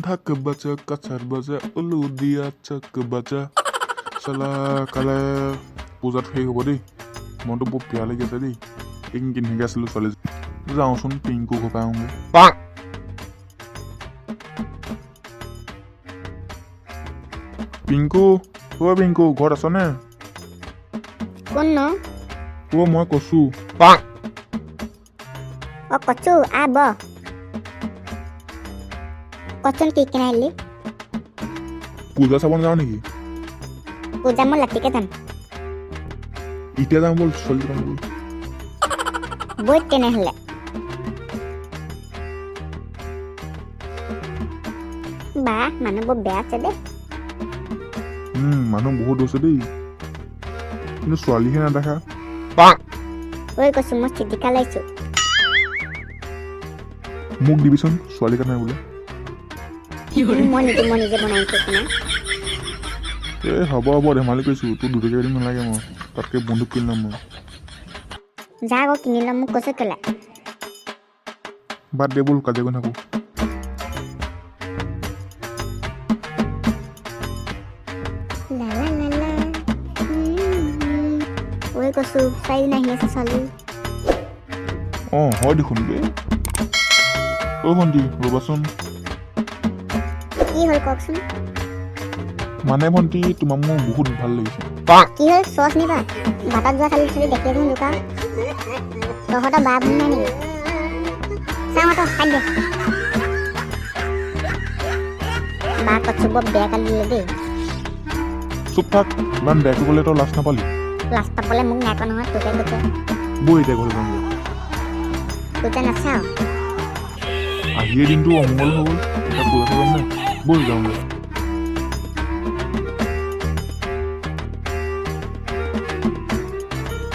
ঢাক বাজা কাছাৰ বাজা উলু দিয়া চাক বাজা চালা কালে পূজাত শেষ হ'ব দেই মনটো বৰ বেয়া লাগি আছে দেই এইখিনি কেনেকৈ আছিলোঁ ছোৱালী যাওঁচোন পিংকু ঘৰ পৰা আহোঁগৈ পিংকু পিংকু ঘৰত আছনে কোন ন মই কচু কচু ব কচোন কি কিনে আহিলি পূজা চাব যাওঁ নেকি পূজা মই ৰাতিকে যাম এতিয়া যাওঁ ব'ল ছোৱালী যাওঁ ব'ল বৈ তেনেহ'লে বা মানুহ বৰ বেয়া আছে দেই মানুহ বহুত হৈছে দেই কিন্তু ছোৱালীহে নেদেখা ঐ কৈছো মই চিটিকা লাইছো মোক দিবিচোন ছোৱালী কাৰণে বোলে মই নিজে বনাইছো হ'ব ধেমালি কৰিছোঁ তোৰ দুটকীয়া দিন নালাগে মই তাতকৈ বন্দুক কিনি ল'ম মই যা আকৌ কিনি ল'ম মোক কৈছে কেলে বাদ দে ব'ল কাজিয়া কৰি থাকোঁ ঐ কৈছো চাৰিদিন আহি আছে ছোৱালী হয় দেখোন বে ভণ্টি ৰ'বাচোন কি হ'ল কওকচোন মানে ভণ্টি তোমাক মোৰ বহুত ভাল লাগিছে কি হ'ল চচ নিবা বাটত যোৱা খালি দেখি দেখোন দোকান তহঁতৰ বা ভনী নাই নেকি চাওঁ তই খাই দে বা কচু বৰ বেয়া কালি দিলে দেই চুপ থাক ইমান বেয়া কৰিবলৈ তই লাজ নাপালি লাজ পাবলৈ মোক নাই কোৱা নহয় তোকে কৈছে বৈ এতিয়া ঘৰলৈ যাওঁগৈ তোকে নাচাওঁ আহিয়ে দিনটো অমংগল হৈ গ'ল এতিয়া পূজা চাব নে বৈ যাওঁগৈ